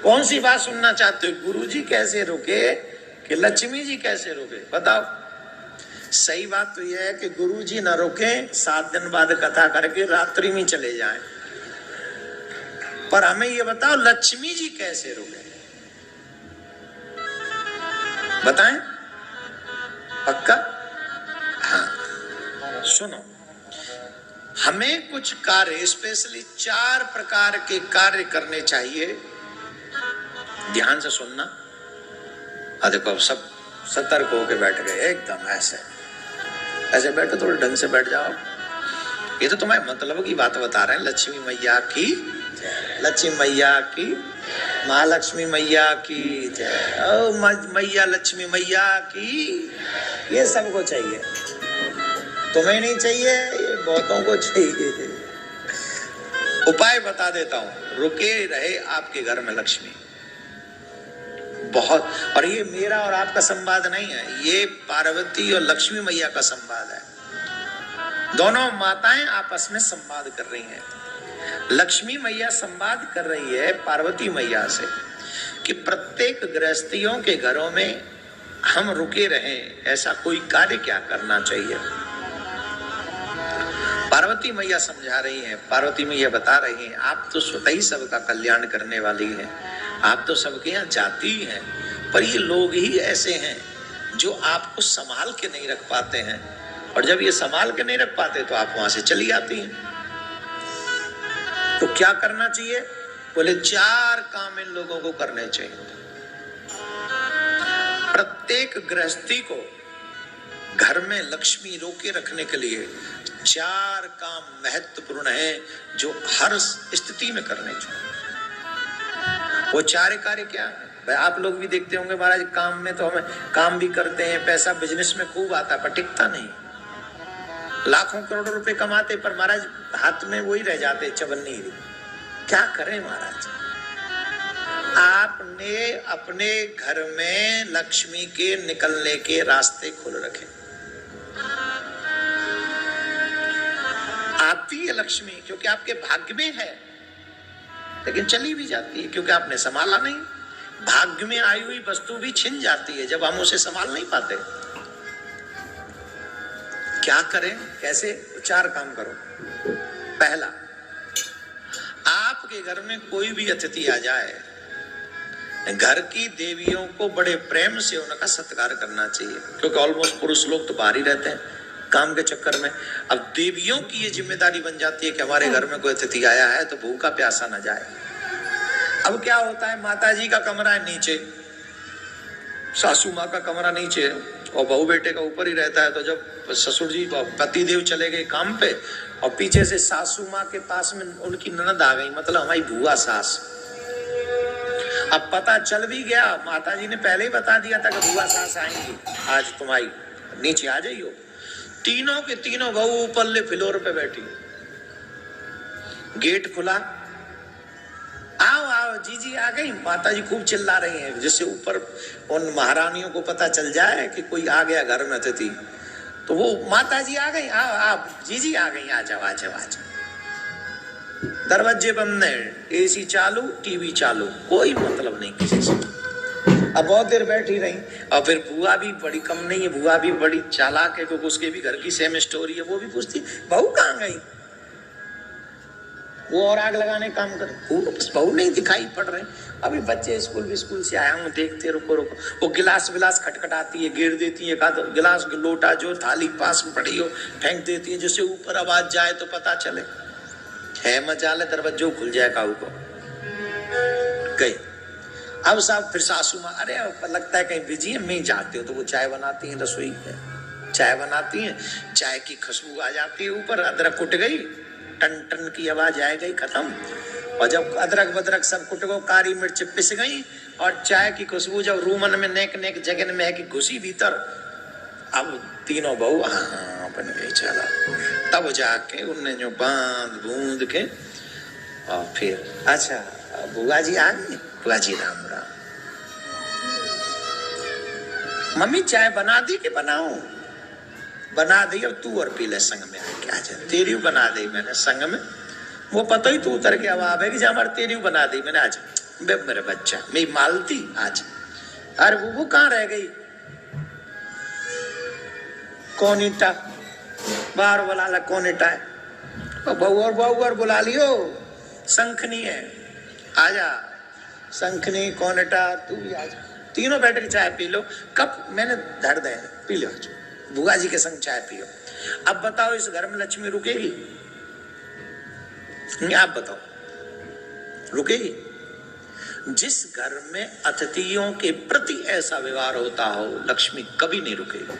कौन सी बात सुनना चाहते हो? गुरुजी कैसे रुके कि लक्ष्मी जी कैसे रुके? बताओ। सही बात तो यह है कि गुरुजी ना रुके, 7 दिन बाद कथा करके रात्रि में चले जाएं, पर हमें ये बताओ लक्ष्मी जी कैसे रुके? बताएं। पक्का? हाँ सुनो, हमें कुछ कार्य, स्पेशली 4 प्रकार के कार्य करने चाहिए। ध्यान से सुनना। देखो अब सब सतर्क होके बैठ गए, एकदम ऐसे ऐसे बैठो, थोड़े ढंग से बैठ जाओ। ये तो तुम्हें मतलब की बात बता रहे हैं। लक्ष्मी मैया की, लक्ष्मी मैया की, महालक्ष्मी मैया की जय, मैया लक्ष्मी मैया की। ये सबको चाहिए, तुम्हें नहीं चाहिए, ये बहुतों को चाहिए। उपाय बता देता हूं, रुके रहे आपके घर में लक्ष्मी बहुत। और ये मेरा और आपका संवाद नहीं है, ये पार्वती और लक्ष्मी मैया का संवाद है। दोनों माताएं आपस में संवाद कर रही हैं। लक्ष्मी मैया संवाद कर रही है पार्वती मैया से कि प्रत्येक गृहस्थियों के घरों में हम रुके रहें, ऐसा कोई कार्य क्या करना चाहिए। पार्वती मैया समझा रही हैं, पार्वती मैया बता रही हैं, आप तो स्वतः ही सबका कल्याण करने वाली हैं, आप तो सबके यहाँ जाती हैं, पर ये लोग ही ऐसे हैं जो आपको संभाल के नहीं रख पाते हैं, और जब ये संभाल के नहीं रख पाते तो आप वहां से चली आती हैं। तो क्या करना चाहिए? बोले 4 काम इन लोगों को करने चाहिए। प्रत्येक गृहस्थी को घर में लक्ष्मी रोके रखने के लिए 4 काम महत्वपूर्ण है जो हर स्थिति में करने चाहिए। वो 4 कार्य क्या है? भाई आप लोग भी देखते होंगे महाराज, काम में तो हमें काम भी करते हैं, पैसा बिजनेस में खूब आता है, पर टिकता नहीं। लाखों करोड़ों रुपए कमाते, पर महाराज हाथ में वही रह जाते, चवन्नी। क्या करें महाराज? आपने अपने घर में लक्ष्मी के निकलने के रास्ते खोल रखे। आती है लक्ष्मी क्योंकि आपके भाग्य में है, लेकिन चली भी जाती है क्योंकि आपने संभाला नहीं। भाग्य में आई हुई वस्तु भी छिन जाती है जब हम उसे संभाल नहीं पाते। क्या करें? कैसे? 4 काम करो। पहला, आपके घर में कोई भी अतिथि आ जाए, घर की देवियों को बड़े प्रेम से उनका सत्कार करना चाहिए, क्योंकि ऑलमोस्ट पुरुष लोग तो बाहर ही रहते हैं काम के चक्कर में। अब देवियों की ये जिम्मेदारी बन जाती है कि हमारे घर में कोई अतिथि आया है तो भूखा प्यासा न जाए। अब क्या होता है, माता जी का कमरा है नीचे, सासू माँ का कमरा नीचे, और बहू बेटे का ऊपर ही रहता है। तो जब ससुर जी पतिदेव चले गए काम पे और पीछे से सासू माँ के पास में उनकी ननद आ गई, मतलब हमारी बुआ सास। अब पता चल भी गया, माता जी ने पहले ही बता दिया था कि बुआ सास आएंगी आज, तुम्हारी नीचे आ जाइयो। तीनों के तीनों बहू ऊपरले फ्लोर पे बैठी, गेट खुला, आओ आओ जीजी आ गई। माता जी खूब चिल्ला रही हैं, जिससे ऊपर उन महारानियों को पता चल जाए कि कोई आ गया घर में अतिथि। तो वो माता जी आ गई, आओ आप जीजी आ गई, आ जाओ आ जाओ आ जाओ। दरवाजे बंद है, एसी चालू, टीवी चालू, कोई मतलब नहीं किसी से। अब बहुत देर बैठी रही, और फिर बुआ भी बड़ी कम नहीं है, बुआ भी बड़ी चालाक है, क्योंकि उसके भी घर की सेम स्टोरी है। वो भी पूछती बहू कहाँ गई, वो और आग लगाने काम कर, बहू नहीं दिखाई पड़ रहे। अभी बच्चे स्कूल से आया हूँ, देखते रुको रुको। वो गिलास विलास खटखटाती है, गिर देती है, गिलास लोटा जो थाली पास में पड़ी हो फेंक देती है, जिससे ऊपर आवाज जाए तो पता चले। है मजाल, दरवाजो खुल जाए काऊ को। गई। अब साहब फिर सासू माँ, अरे लगता है कहीं बिजी है, मैं जाती हूँ। तो वो चाय बनाती है, रसोई में चाय बनाती है, चाय की खुशबू आ जाती है ऊपर, अदरक कुट गई, टन टन की आवाज आ गई, खत्म। और जब अदरक बदरक सब कुट गो, काली मिर्च पिस गई, और चाय की खुशबू जब रूमन में नेक नेक जगन में है कि घुसी भीतर, अब तीनों बहू हाँ बन गई। चला तब जाके उनने जो बांध बूंद के, और फिर अच्छा बुआ जी आ गई, बुआ जी राम राम। मम्मी चाय बना दी कि बनाऊं? बना दी, अब तू और पी ले संग में आके। आ जा, तेरी बना दी मैंने संग में, वो पता ही तू उतर के अब आवे कि जा हमारे तेरी बना दी मैंने। आज बे मेरे बच्चा, मेरी मालती आज, अरे वो कहाँ रह गई? कौन ईटा बाहर बुला ला, कौन ईटा है? बहू और बुला लियो, शंखनी है, आजा शंखनी, कौन ईटा, तू भी आजा, तीनों बैठ के चाय पी लो। कप मैंने धर दे, पी लो, बुआ जी के संग चाय पियो। अब बताओ इस घर में लक्ष्मी रुकेगी? आप बताओ, रुकेगी? जिस घर में अतिथियों के प्रति ऐसा व्यवहार होता हो, लक्ष्मी कभी नहीं रुकेगी।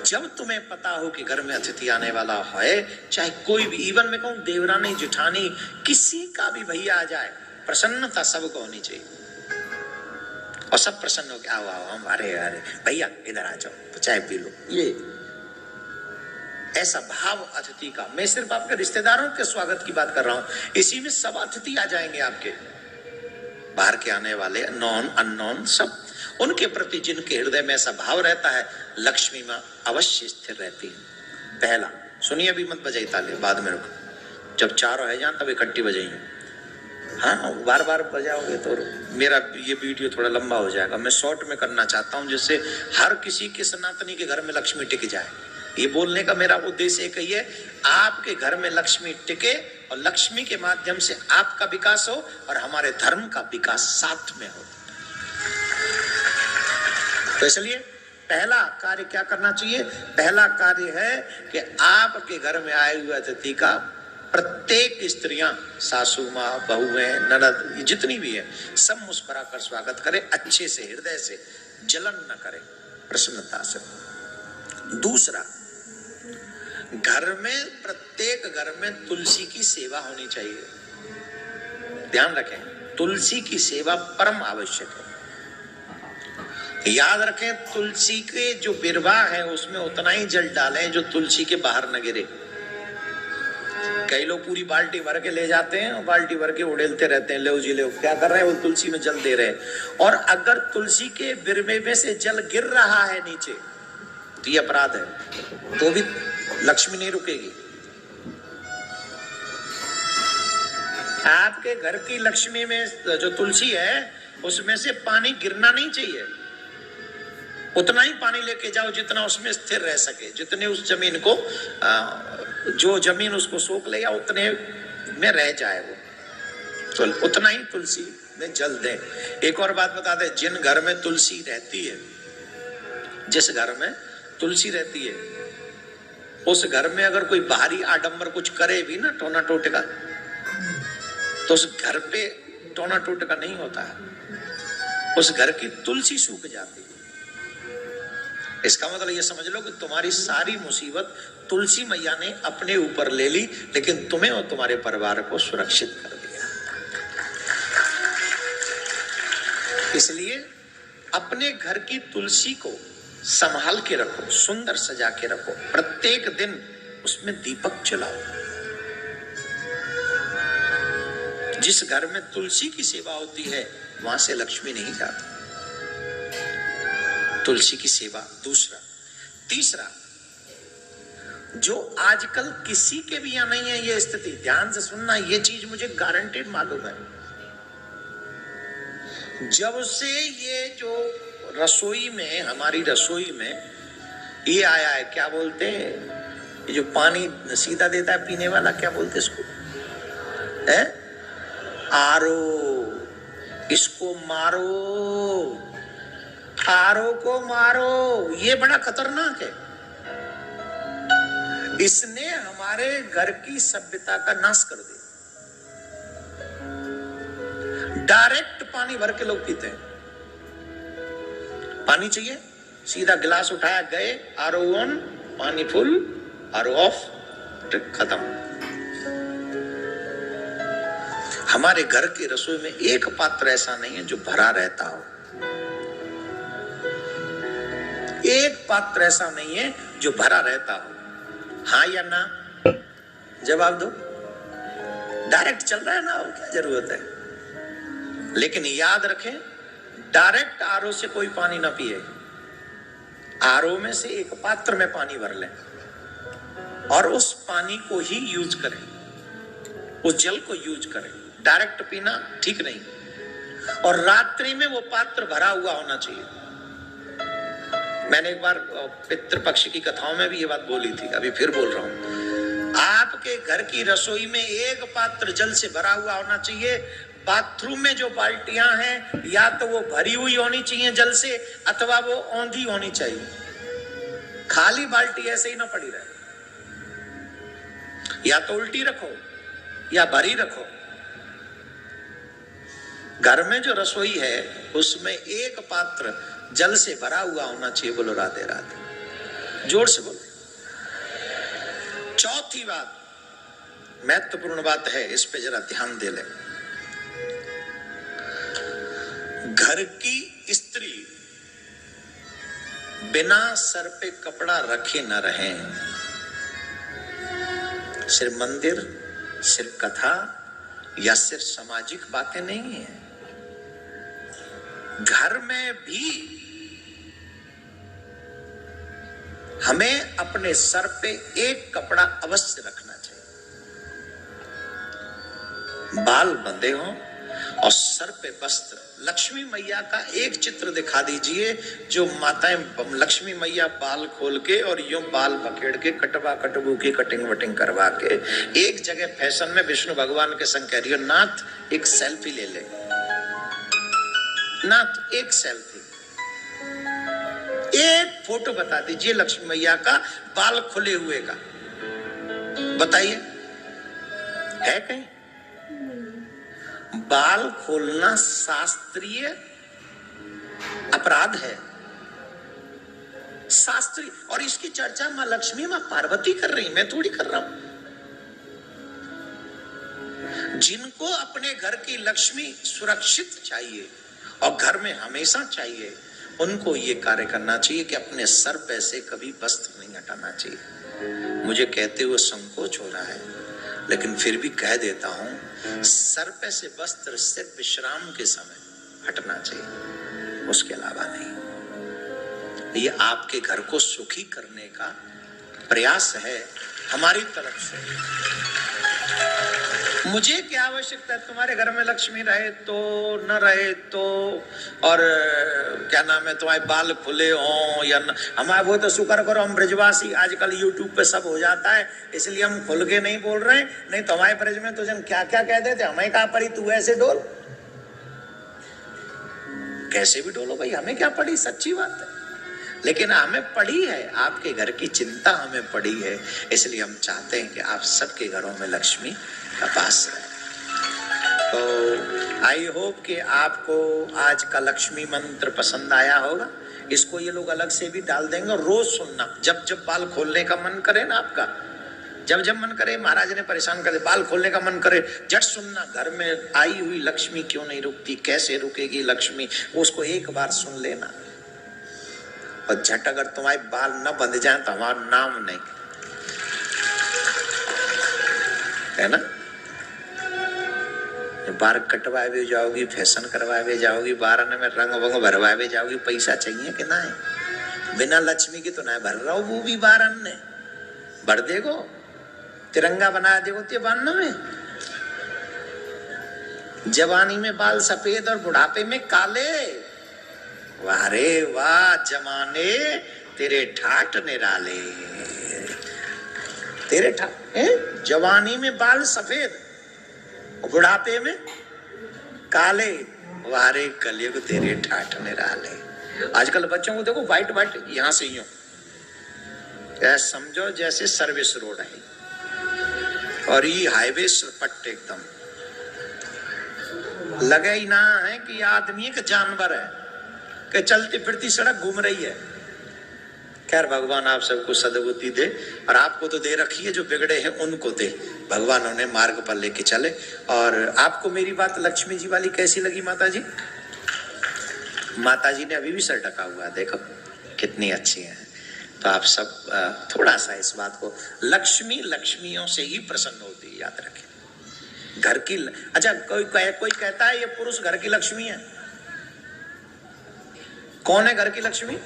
जब तुम्हें पता हो कि घर में अतिथि आने वाला है, चाहे कोई भी, इवन मैं कहूं देवरानी जेठानी किसी का भी भैया आ जाए, प्रसन्नता सबको होनी चाहिए और सब प्रसन्न हो के आओ आओ, हम अरे अरे भैया इधर आ जाओ तो चाय पी लो। ये ऐसा भाव अतिथि का। मैं सिर्फ आपके रिश्तेदारों के स्वागत की बात कर रहा हूं, इसी में सब अतिथि आ जाएंगे आपके, बाहर के आने वाले, नॉन अननोन, सब उनके प्रति जिनके हृदय में ऐसा भाव रहता है, लक्ष्मी मां अवश्य स्थिर रहती है। पहला सुनिए, अभी मत बजाई ताली, बाद में रुको, जब चारों है जान तब इकट्ठी बजाइए। हाँ, बार बार बजाओगे तो मेरा ये वीडियो थोड़ा लंबा हो जाएगा। मैं शॉर्ट में करना चाहता हूं जिससे हर किसी के सनातनी के घर में लक्ष्मी टिक जाए। ये बोलने का मेरा उद्देश्य एक ही है, आपके घर में लक्ष्मी टिके और लक्ष्मी के माध्यम से आपका विकास हो और हमारे धर्म का विकास साथ में हो। तो इसलिए पहला कार्य क्या करना चाहिए? पहला कार्य है कि आपके घर में आए हुए अतिथि का प्रत्येक स्त्रियां, सासू माँ, बहुएं, ननद, जितनी भी है, सब मुस्कुरा कर स्वागत करें, अच्छे से, हृदय से, जलन न करें, प्रसन्नता से। दूसरा, घर में, प्रत्येक घर में तुलसी की सेवा होनी चाहिए। ध्यान रखें, तुलसी की सेवा परम आवश्यक है। याद रखें, तुलसी के जो बिरवा है उसमें उतना ही जल डालें जो तुलसी के बाहर न गिरे। कई लोग पूरी बाल्टी भर के ले जाते हैं और बाल्टी भर के उड़ेलते रहते हैं, ले जी ले, क्या कर रहे हैं? वो तुलसी में जल दे रहे हैं। और अगर तुलसी के बिरवे में से जल गिर रहा है नीचे तो ये अपराध है, तो भी लक्ष्मी नहीं रुकेगी। आपके घर की लक्ष्मी में जो तुलसी है उसमें से पानी गिरना नहीं चाहिए। उतना ही पानी लेके जाओ जितना उसमें स्थिर रह सके, जितने उस जमीन को जो जमीन उसको सोख ले या उतने में रह जाए वो, तो उतना ही तुलसी में जल दे। एक और बात बता दे, जिन घर में तुलसी रहती है, जिस घर में तुलसी रहती है, उस घर में अगर कोई बाहरी आडंबर कुछ करे भी ना, टोना टोटका, तो उस घर पे टोना टोटका नहीं होता है, उस घर की तुलसी सूख जाती है। इसका मतलब ये समझ लो कि तुम्हारी सारी मुसीबत तुलसी मैया ने अपने ऊपर ले ली, लेकिन तुम्हें और तुम्हारे परिवार को सुरक्षित कर दिया। इसलिए अपने घर की तुलसी को संभाल के रखो, सुंदर सजा के रखो, प्रत्येक दिन उसमें दीपक जलाओ। जिस घर में तुलसी की सेवा होती है वहां से लक्ष्मी नहीं जाती। तुलसी की सेवा। दूसरा, तीसरा, जो आजकल किसी के भी यहां नहीं है ये स्थिति, ध्यान से सुनना, ये चीज मुझे गारंटेड मालूम है। जब से ये जो रसोई में, हमारी रसोई में ये आया है, क्या बोलते हैं, ये जो पानी सीधा देता है पीने वाला, क्या बोलते इसको, है आरो। इसको मारो, आरो को मारो, ये बड़ा खतरनाक है। इसने हमारे घर की सभ्यता का नाश कर दिया। डायरेक्ट पानी भर के लोग पीते हैं। पानी चाहिए, सीधा गिलास उठाया, गए, आरो ऑन, पानी फुल, आरो ऑफ, खत्म। हमारे घर की रसोई में एक पात्र ऐसा नहीं है जो भरा रहता हो, एक पात्र ऐसा नहीं है जो भरा रहता हो। हाँ या ना जवाब दो। डायरेक्ट चल रहा है ना, क्या जरूरत है। लेकिन याद रखें, डायरेक्ट आरओ से कोई पानी ना पिए। आरओ में से एक पात्र में पानी भर लें और उस पानी को ही यूज करें। उस जल को यूज करें, डायरेक्ट पीना ठीक नहीं। और रात्रि में वो पात्र भरा हुआ होना चाहिए। मैंने एक बार पितृपक्ष की कथाओं में भी ये बात बोली थी, अभी फिर बोल रहा हूं। आपके घर की रसोई में एक पात्र जल से भरा हुआ होना चाहिए। बाथरूम में जो बाल्टियां हैं या तो वो भरी हुई होनी चाहिए जल से, अथवा वो औंधी होनी चाहिए। खाली बाल्टी ऐसे ही ना पड़ी रहे, या तो उल्टी रखो या भरी रखो। घर में जो रसोई है उसमें एक पात्र जल से भरा हुआ होना चाहिए। बोलो राधे राधे, जोर से बोलो। चौथी बात, महत्वपूर्ण बात है, इस पे जरा ध्यान दे ले। घर की स्त्री बिना सर पे कपड़ा रखे न रहे। सिर्फ मंदिर, सिर्फ कथा या सिर्फ सामाजिक बातें नहीं है, घर में भी हमें अपने सर पे एक कपड़ा अवश्य रखना चाहिए। बाल बंधे हों और सर पे वस्त्र। लक्ष्मी मैया का एक चित्र दिखा दीजिए जो माताएं लक्ष्मी मैया बाल खोल के और यूं बाल पकड़ के कटवा कटबू की कटिंग वटिंग करवा के एक जगह फैशन में विष्णु भगवान के संग कह रही हो, नाथ एक सेल्फी ले ले, नाथ एक सेल्फी, एक फोटो बता दीजिए लक्ष्मी मैया का बाल खुले हुए का, बताइए है कहीं? बाल खोलना शास्त्रीय अपराध है, शास्त्रीय। और इसकी चर्चा मां लक्ष्मी मां पार्वती कर रही, मैं थोड़ी कर रहा हूं। जिनको अपने घर की लक्ष्मी सुरक्षित चाहिए और घर में हमेशा चाहिए, उनको ये कार्य करना चाहिए कि अपने सर पे से कभी वस्त्र नहीं हटाना चाहिए। मुझे कहते हुए संकोच हो रहा है, लेकिन फिर भी कह देता हूं, सर पे से वस्त्र सिर्फ विश्राम के समय हटना चाहिए, उसके अलावा नहीं। ये आपके घर को सुखी करने का प्रयास है हमारी तरफ से। मुझे क्या आवश्यकता है तुम्हारे घर में लक्ष्मी रहे तो न रहे तो, और क्या नाम है, तुम्हारे बाल खुले हों या न, हमारे वो तो शुक्र करो हम ब्रजवासी, आजकल यूट्यूब पे सब हो जाता है, इसलिए हम खुल के नहीं बोल रहे हैं। नहीं तो हमारे ब्रज में तो जन क्या क्या कह देते, हमें कहा पड़ी तू ऐसे डोल, कैसे भी डोलो भाई, हमें क्या पड़ी, सच्ची बात है। लेकिन हमें पड़ी है, आपके घर की चिंता हमें पड़ी है, इसलिए हम चाहते हैं कि आप सबके घरों में लक्ष्मी का वास रहे। तो आई होप कि आपको आज का लक्ष्मी मंत्र पसंद आया होगा। इसको ये लोग अलग से भी डाल देंगे और रोज सुनना, जब जब बाल खोलने का मन करे ना आपका, जब जब मन करे, महाराज ने परेशान कर दे, बाल खोलने का मन करे, झट सुनना, घर में आई हुई लक्ष्मी क्यों नहीं रुकती, कैसे रुकेगी लक्ष्मी, उसको एक बार सुन लेना। और झट अगर तुम्हारे बाल न बंध जाए तो हमारा नाम नहीं, है ना। बाल कटवाए भी जाओगी, फैशन करवाए भी जाओगी, बारन में रंग वंग भरवाए भी जाओगी, पैसा चाहिए कि ना है। बिना लक्ष्मी की तो ना भर रहा हो, वो भी बारन ने भर देगो, तिरंगा बना देगो ते बारन में। जवानी में बाल सफेद और बुढ़ापे में काले, वाह रे वाह जमाने तेरे ठाट निराले, तेरे ठाट। जवानी में बाल सफेद और बुढ़ापे में काले, वाह रे कलयुग तेरे ठाट निराले। आजकल बच्चों को देखो व्हाइट व्हाइट, यहां से यूं, ऐसा समझो जैसे सर्विस रोड है और ये हाईवे पट्ट एकदम लगे ही ना है कि आदमी के जानवर है कि चलती फिरती सड़क घूम रही है। खैर भगवान आप सबको सद्बुद्धि दे, और आपको तो दे रखी है, जो बिगड़े हैं उनको दे, भगवान उन्हें मार्ग पर लेके चले। और आपको मेरी बात लक्ष्मी जी वाली कैसी लगी माता जी? माता जी ने अभी भी सर ढका हुआ है, देखो कितनी अच्छी है। तो आप सब थोड़ा सा इस बात को, लक्ष्मी लक्ष्मियों से ही प्रसन्न होती है, याद रखें। घर की, अच्छा कोई कहता है ये पुरुष घर की लक्ष्मी है, कौन है घर की लक्ष्मी?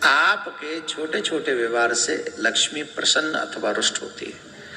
आपके छोटे छोटे व्यवहार से लक्ष्मी प्रसन्न अथवा रुष्ट होती है।